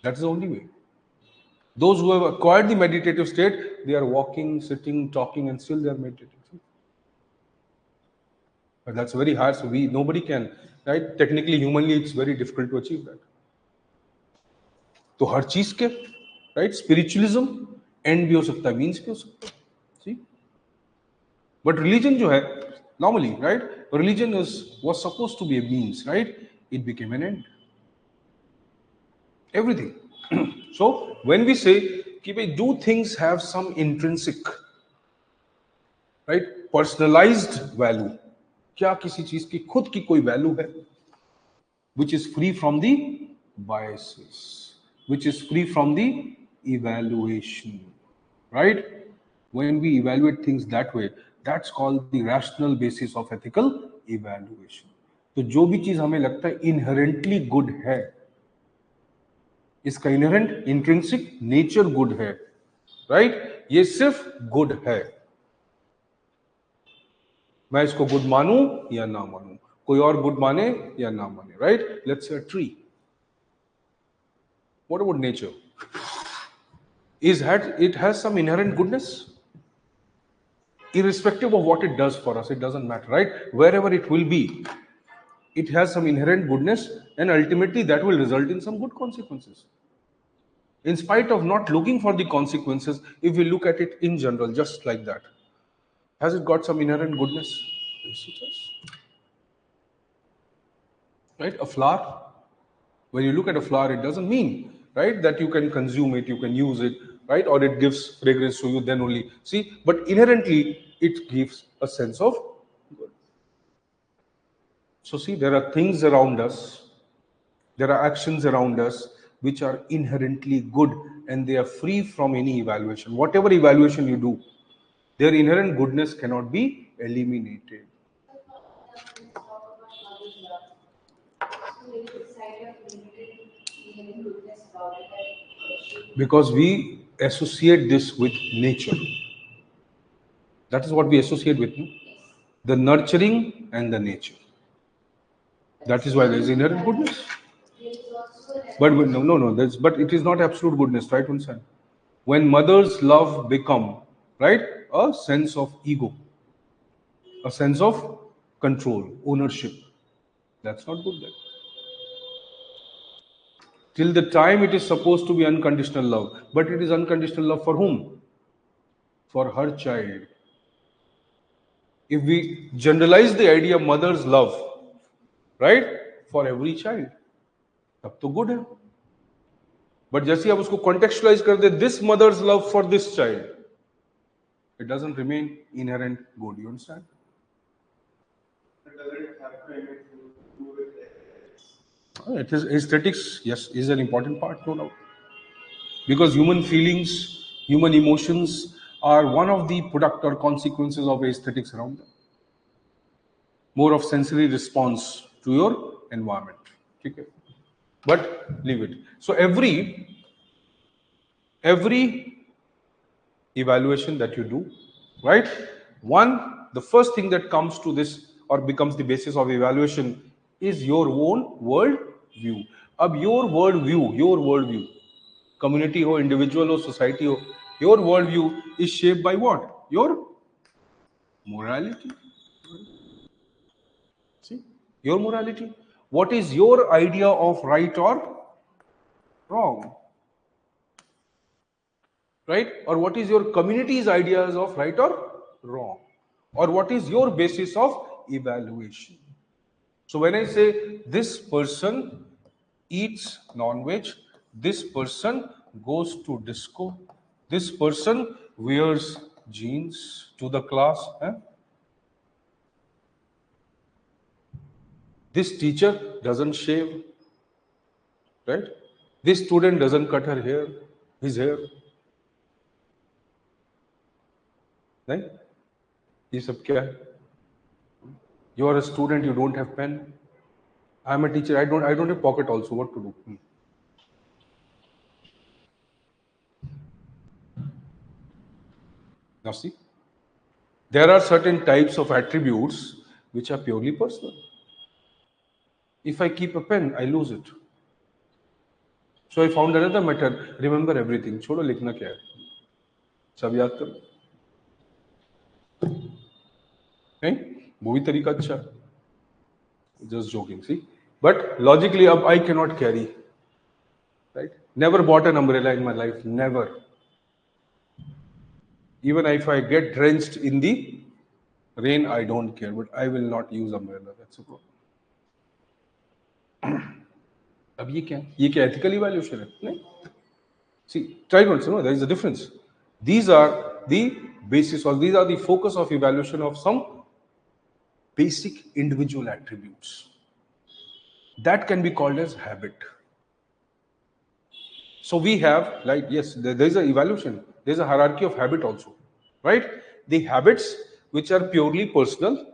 That's the only way. Those who have acquired the meditative state, they are walking, sitting, talking, and still they are meditating. But that's very hard. So nobody can, right? Technically, humanly, it's very difficult to achieve that. तो हर चीज के, right? Spiritualism end भी हो सकता है, means भी हो सकता है. See? But religion जो है, normally, right? Religion was supposed to be a means, right? It became an end. Everything. So when we say कि भाई, do things have some intrinsic, right, personalized value? क्या किसी चीज की खुद की कोई वैल्यू है, which is free from the biases, which is free from the evaluation, right? When we evaluate things that way, that's called the rational basis of ethical evaluation. तो जो भी चीज हमें लगता है inherently good है, इसका इनहेरेंट इंट्रिंसिक नेचर गुड है, राइट? ये सिर्फ गुड है। मैं इसको गुड मानूं या ना मानूं, कोई और गुड माने या ना माने, right? Let's say a tree, what about nature? It has some inherent goodness, irrespective of what it does for us. It doesn't matter, right? Wherever it will be, it has some inherent goodness, and ultimately that will result in some good consequences. In spite of not looking for the consequences, if we look at it in general, just like that, has it got some inherent goodness? Yes, it has. Right? A flower, when you look at a flower, it doesn't mean, right, that you can consume it, you can use it, right, or it gives fragrance to you, then only. See, but inherently, it gives a sense of good. So see, there are things around us, there are actions around us, which are inherently good, and they are free from any evaluation. Whatever evaluation you do, their inherent goodness cannot be eliminated. Because we associate this with nature. That is what we associate with, no? The nurturing and the nature. That is why there is inherent goodness. But no. But it is not absolute goodness, right? When mother's love become, right, a sense of ego, a sense of control, ownership, that's not good then. Till the time it is supposed to be unconditional love, but it is unconditional love for whom? For her child. If we generalize the idea of mother's love, right, for every child, तब तो good है. But जैसे आप उसको contextualize कर दे, this mother's love for this child, it doesn't remain inherent good. You understand? Does it have to do with ethics? It is aesthetics. Yes, is an important part, no doubt. Because human feelings, human emotions are one of the product or consequences of aesthetics around them. more of sensory response to your environment. Okay? But leave it. So every evaluation that you do, right? One, the first thing that comes to this or becomes the basis of evaluation is your own world view. Ab your world view, community ho, individual ho, society ho, your world view is shaped by what? Your morality. See, your morality. What is your idea of right or wrong? Right? Or what is your community's ideas of right or wrong? Or what is your basis of evaluation? So when I say this person eats non-veg, this person goes to disco, this person wears jeans to the class, this teacher doesn't shave, right? This student doesn't cut his hair, right? ये सब क्या है? You are a student, you don't have pen. I am a teacher, I don't have pocket also. What to do? Now see, there are certain types of attributes which are purely personal. If I keep a pen, I lose it. So I found another method. Remember everything. छोड़ो लिखना क्या है, सब याद करो. नहीं, वो भी तरीका अच्छा है. Just joking, see. But logically, I cannot carry. Right? Never bought an umbrella in my life. Never. Even if I get drenched in the rain, I don't care. But I will not use umbrella. That's a problem. अब ये क्या है? ये क्या ethical evaluation है? नहीं. See, try to understand. There is a difference. These are the basis, or these are the focus of evaluation of some basic individual attributes. That can be called as habit. So we have, like, yes, there is an evaluation. There is a hierarchy of habit also, right? The habits which are purely personal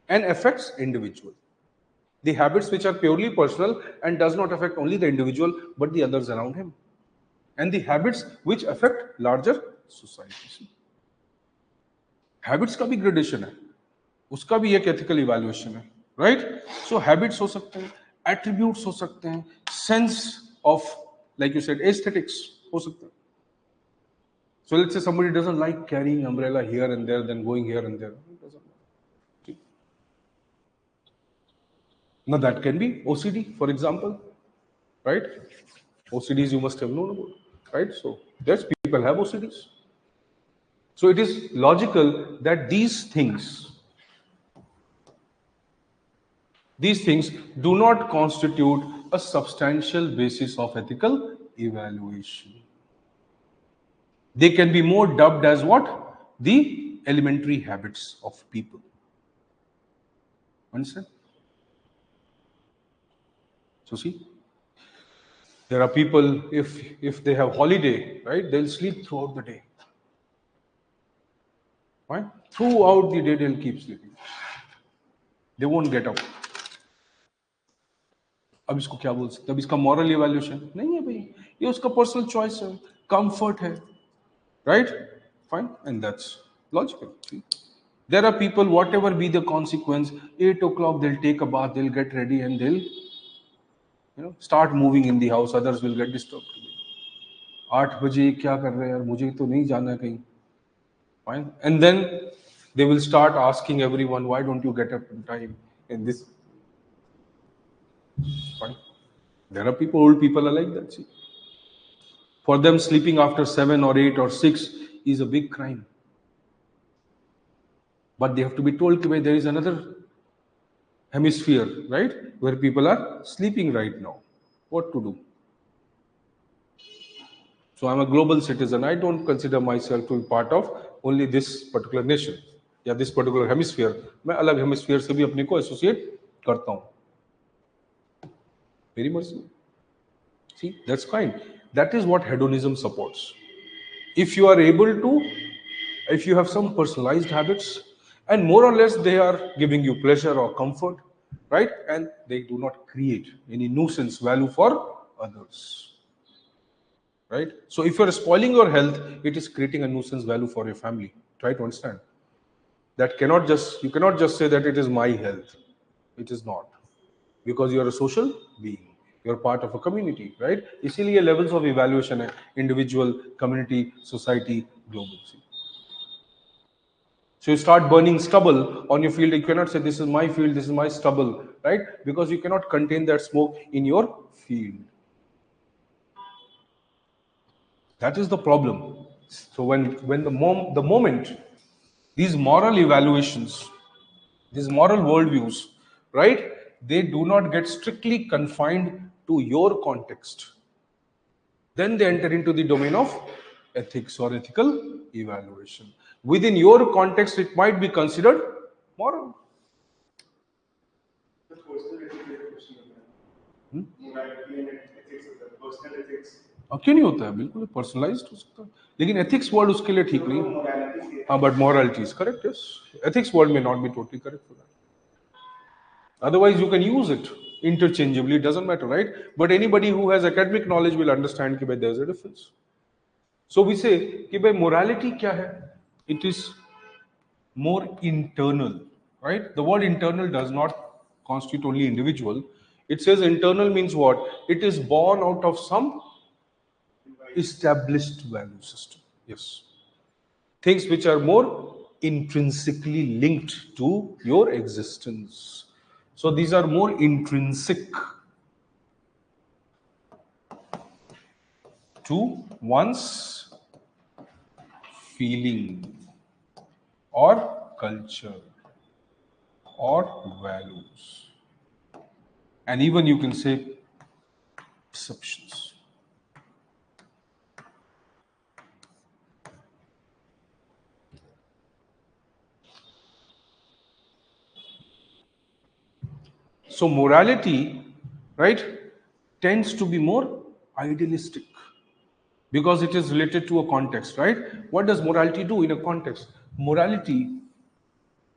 and affects individual. The habits which are purely personal and does not affect only the individual but the others around him. And the habits which affect larger society. Habits का भी gradation है, उसका भी एक ethical evaluation है, right? So habits हो सकते हैं, attributes हो सकते हैं, sense of, like you said, aesthetics हो सकते हैं. So let's say somebody doesn't like carrying umbrella here and there, then going here and there. Now that can be OCD, for example, right? OCDs you must have known about, right? So yes, people have OCDs. So it is logical that these things do not constitute a substantial basis of ethical evaluation. They can be more dubbed as what? The elementary habits of people. Understand? So see, there are people, if they have holiday, right, they'll sleep throughout the day. Right? Throughout the day, they'll keep sleeping. They won't get up. अब इसको क्या बोल सकते हैं? अब इसका moral evaluation नहीं है भाई, ये उसका personal choice है, comfort है, right? Fine, and that's logical. See? There are people, whatever be the consequence, 8 o'clock they'll take a bath, they'll get ready, and they'll start moving in the house. Others will get disturbed. 8 बजे क्या कर रहे हैं यार, मुझे तो नहीं जाना कहीं. Fine, and then they will start asking everyone, why don't you get up in time in this? Fine. There are people, old people are like that. See, for them, sleeping after 7 or 8 or 6 is a big crime. But they have to be told that there is another hemisphere, right, where people are sleeping right now. What to do? So I'm a global citizen. I don't consider myself to be part of only this particular nation या this particular hemisphere. मैं अलग hemisphere से भी अपने को associate करता हूँ. Very much. See, that's fine. That is what hedonism supports. If you are able to, if you have some personalized habits, and more or less they are giving you pleasure or comfort, right? And they do not create any nuisance value for others, right? So if you're spoiling your health, it is creating a nuisance value for your family. Try to understand that. You cannot just say that it is my health. It is not, because you are a social being, you're part of a community, right? Iसीलिए levels of evaluation है, individual, community, society, global. So you start burning stubble on your field. You cannot say this is my field, this is my stubble, right? Because you cannot contain that smoke in your field. That is the problem. So when the moment these moral evaluations, these moral worldviews, right, they do not get strictly confined to your context, then they enter into the domain of ethics or ethical evaluation. Within your context, it might be considered moral. The personal ethics is a question of that. Morality and ethics होता है, personal ethics. क्यों नहीं होता है? बिल्कुल personalised हो सकता है, लेकिन एथिक्स वर्ड उसके लिए ठीक नहीं। हाँ, but morality is correct. Yes, ethics word may not be totally correct for that. Otherwise, you can use it interchangeably. It doesn't matter, right? But anybody who has academic knowledge will understand that there's a difference. So we say कि भाई morality क्या है? It is more internal, right? The word internal does not constitute only individual. It says internal means what? It is born out of some established value system. Yes. Things which are more intrinsically linked to your existence. So these are more intrinsic to one's feeling or culture or values, and even you can say perceptions. So morality, right, tends to be more idealistic because it is related to a context, right? What does morality do in a context? Morality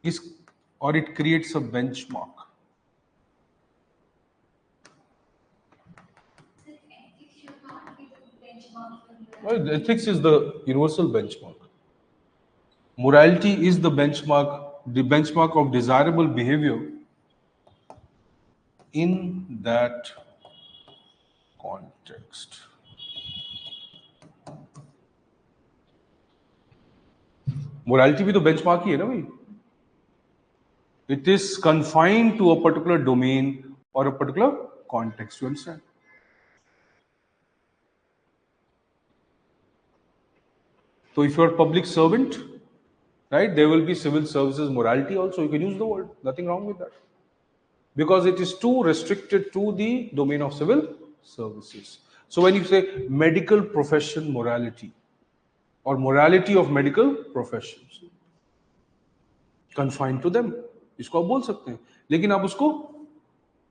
is, or it creates a benchmark. Well, ethics is the universal benchmark. Morality is the benchmark of desirable behavior in that context. Morality भी तो benchmark ही है ना भाई. It is confined to a particular domain or a particular context. You understand? So if you're a public servant, right, there will be civil services morality also. You can use the word. Nothing wrong with that. Because it is too restricted to the domain of civil services. So when you say medical profession morality or morality of medical professions, confined to them, इसको आप बोल सकते हैं, लेकिन आप उसको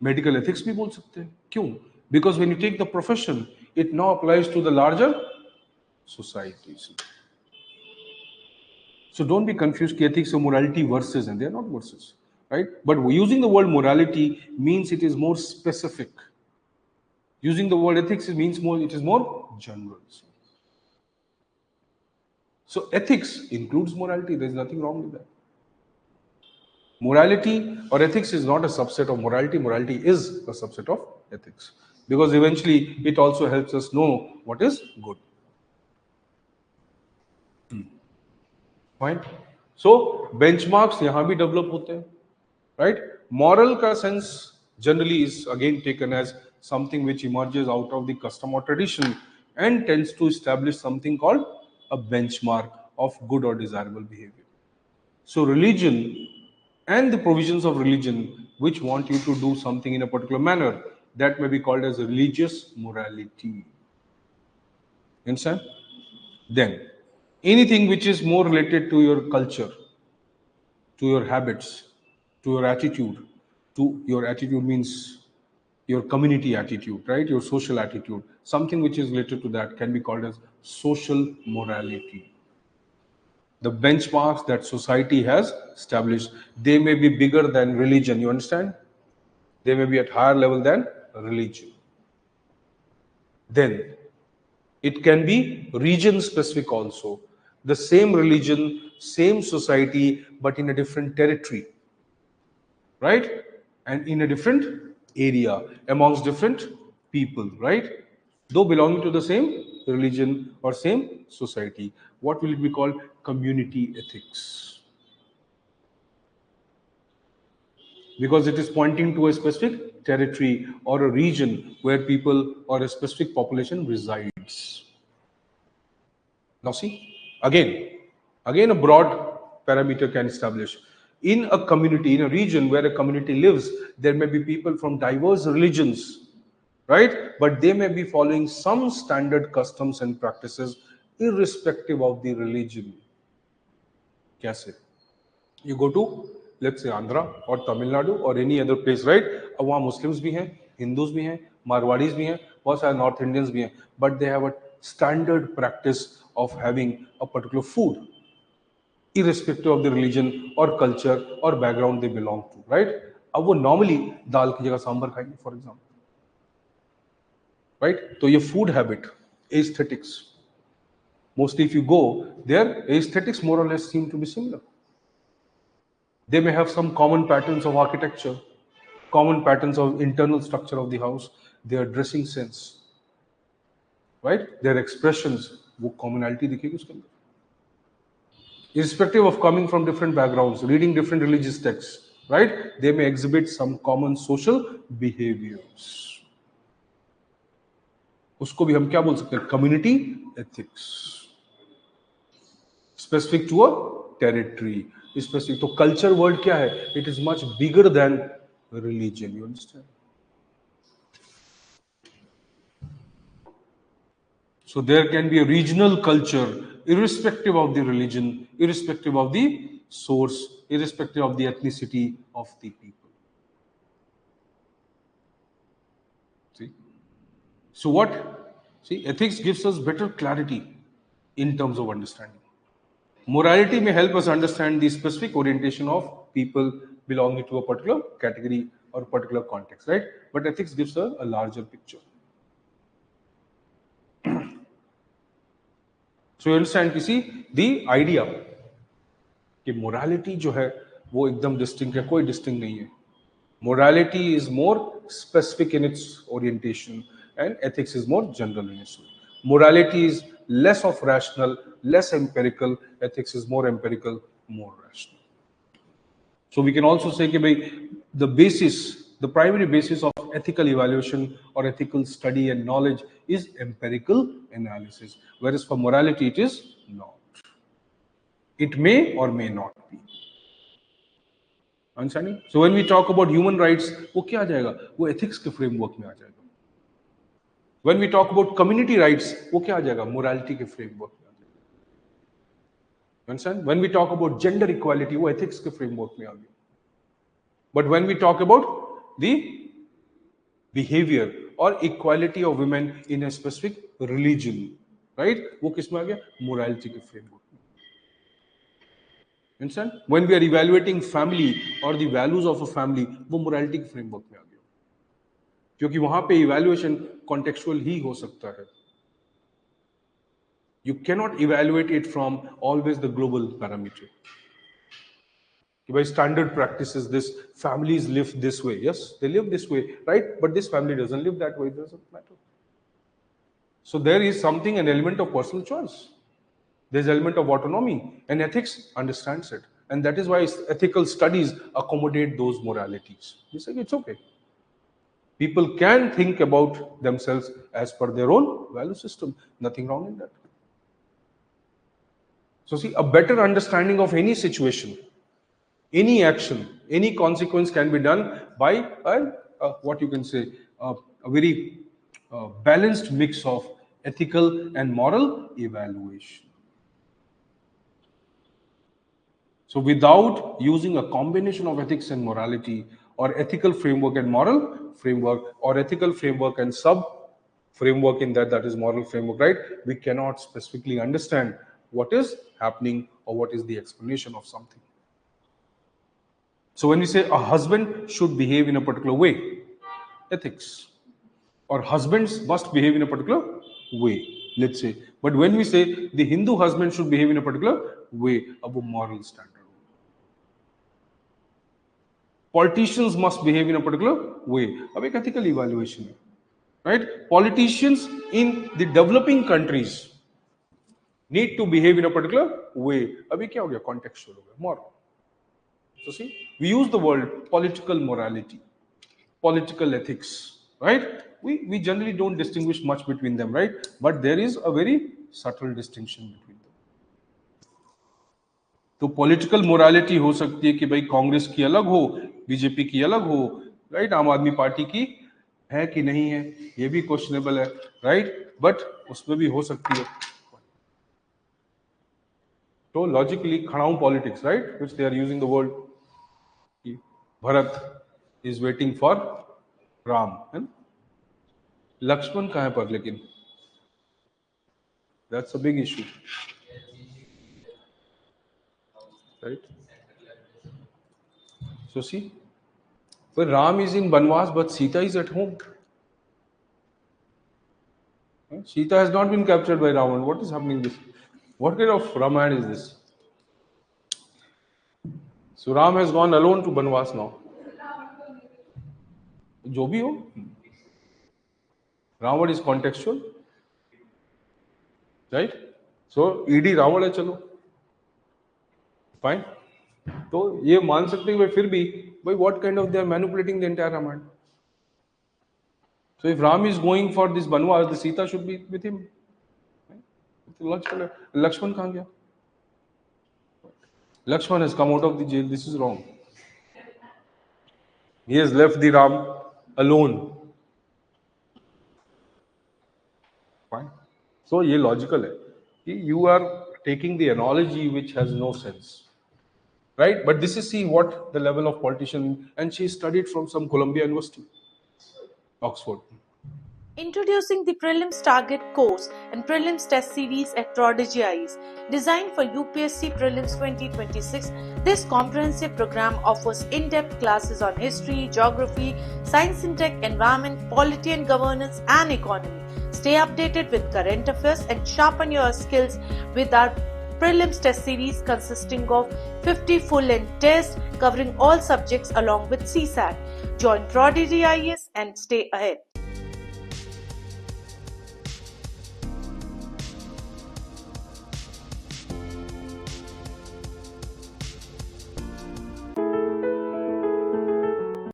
medical ethics भी बोल सकते हैं. क्यों? Because when you take the profession, it now applies to the larger societies. So don't be confused कि ethics or morality verses, and they are not verses, right? But using the word morality means it is more specific. Using the word ethics means it is more general. So ethics includes morality. There is nothing wrong with that. Morality or ethics is not a subset of morality. Morality is a subset of ethics, because eventually it also helps us know what is good. Fine. So benchmarks यहाँ भी develop होते हैं, right? Moral का sense generally is again taken as something which emerges out of the custom or tradition and tends to establish something called a benchmark of good or desirable behavior. So religion and the provisions of religion which want you to do something in a particular manner, that may be called as religious morality. Understand? Then anything which is more related to your culture, to your habits, to your attitude, means your community attitude, right? Your social attitude. Something which is related to that can be called as social morality. The benchmarks that society has established, they may be bigger than religion, you understand? They may be at higher level than religion. Then it can be region specific also. The same religion, same society, but in a different territory, right? And in a different area, amongst different people, right? Though belonging to the same religion or same society. What will it be called? Community ethics. Because it is pointing to a specific territory or a region where people or a specific population resides. Now see, again a broad parameter can establish. In a community, in a region where a community lives, there may be people from diverse religions, right? But they may be following some standard customs and practices irrespective of the religion. Kaise? You go to, let's say, Andhra or Tamil Nadu or any other place, right? अब वहाँ Muslims भी हैं, Hindus भी हैं, Marwadis भी हैं, बहुत सारे North Indians भी हैं, but they have a standard practice of having a particular food, irrespective of the religion or culture or background they belong to, right? अब वो normally दाल की जगह सांभर खाएंगे, for example, right? तो ये food habit, aesthetics, mostly if you go, their aesthetics more or less seem to be similar. They may have some common patterns of architecture, common patterns of internal structure of the house, their dressing sense, right? Their expressions, वो commonality दिखेगी उसके अंदर. Irrespective of coming from different backgrounds, reading different religious texts, right? They may exhibit some common social behaviors. उसको भी हम क्या बोल सकते हैं? Community ethics. Specific to a territory. Specific. तो culture word क्या है? It is much bigger than religion. You understand? So there can be a regional culture, irrespective of the religion, irrespective of the source, irrespective of the ethnicity of the people. See? So what? See, ethics gives us better clarity in terms of understanding. Morality may help us understand the specific orientation of people belonging to a particular category or particular context, right? But ethics gives us a larger picture. So you understand, you see, the idea कि morality जो है वो एकदम distinct है, कोई distinct नहीं है. Morality is more specific in its orientation and ethics is more general in its way. Morality is less of rational, less empirical. Ethics is more empirical, more rational. So we can also say that the primary basis of ethical evaluation or ethical study and knowledge is empirical analysis, whereas for morality it is not. It may or may not be. Understanding? So when we talk about human rights, वो क्या आ जाएगा? वो ethics के framework में आ जाएगा. When we talk about community rights, वो क्या आ जाएगा? Morality के framework में आ जाएगा. Understand? When we talk about gender equality, वो ethics के framework में आ गया. But when we talk about the behavior or equality of women in a specific religion, right? वो किस में आ गया? Morality के framework में. Understand? When we are evaluating family or the values of a family, वो morality के framework में आ गया. क्योंकि वहां पे evaluation contextual ही हो सकता है. You cannot evaluate it from always the global parameter. By standard practices, this families live this way. Yes, they live this way, right? But this family doesn't live that way. It doesn't matter. So there is something, an element of personal choice. There's an element of autonomy, and ethics understands it. And that is why ethical studies accommodate those moralities. You say it's okay. People can think about themselves as per their own value system. Nothing wrong in that. So see, a better understanding of any situation, any action, any consequence can be done by what you can say, a very balanced mix of ethical and moral evaluation. So without using a combination of ethics and morality, or ethical framework and moral framework, or ethical framework and sub framework in that is moral framework, right? We cannot specifically understand what is happening or what is the explanation of something. So when we say a husband should behave in a particular way, ethics, or husbands must behave in a particular way, let's say. But when we say the Hindu husband should behave in a particular way, अब वो moral standard. Politicians must behave in a particular way. अब एक ethical evaluation है, right? Politicians in the developing countries need to behave in a particular way. अभी क्या हो गया? Contextual हो गया, moral. So see, we use the word political morality, political ethics, right? We generally don't distinguish much between them, right? But there is a very subtle distinction between them. तो political morality हो सकती है कि भाई कांग्रेस की अलग हो, BJP की अलग हो, राइट? आम आदमी पार्टी की है कि नहीं है, ये भी क्वेश्चनेबल है, राइट? बट उसमें भी हो सकती है. तो logically khadau politics, right, which they are using the word Bharat is waiting for Ram, है ना? लक्ष्मण कहाँ है पर, लेकिन that's a big issue, right? So see, but Ram is in Banvas, but Sita is at home. Sita has not been captured by Ravan. What is happening this? What kind of Ramayana is this? So Ram has gone alone to Banvas now. जो भी हो, Ravan is contextual, right? So ED Ravan है, चलो fine. तो ये मान सकते हैं फिर भी भाई what kind of they are manipulating the entire Ramayana. So if Ram is going for this banvas, the Sita should be with him. Lakshman कहाँ गया? Lakshman has come out of the jail. This is wrong. He has left the Ram alone. Fine. So ये logical है कि you are taking the analogy which has no sense, right? But this is, see what the level of politician, and she studied from some Columbia University, Oxford. Introducing the Prelims Target course and Prelims Test Series at ProdEgyIAS. Designed for UPSC Prelims 2026, this comprehensive program offers in-depth classes on history, geography, science and tech, environment, polity and governance, and economy. Stay updated with current affairs and sharpen your skills with our Prelims Test Series consisting of 50 full-length tests covering all subjects along with CSAT. Join ProdEgyIAS and stay ahead.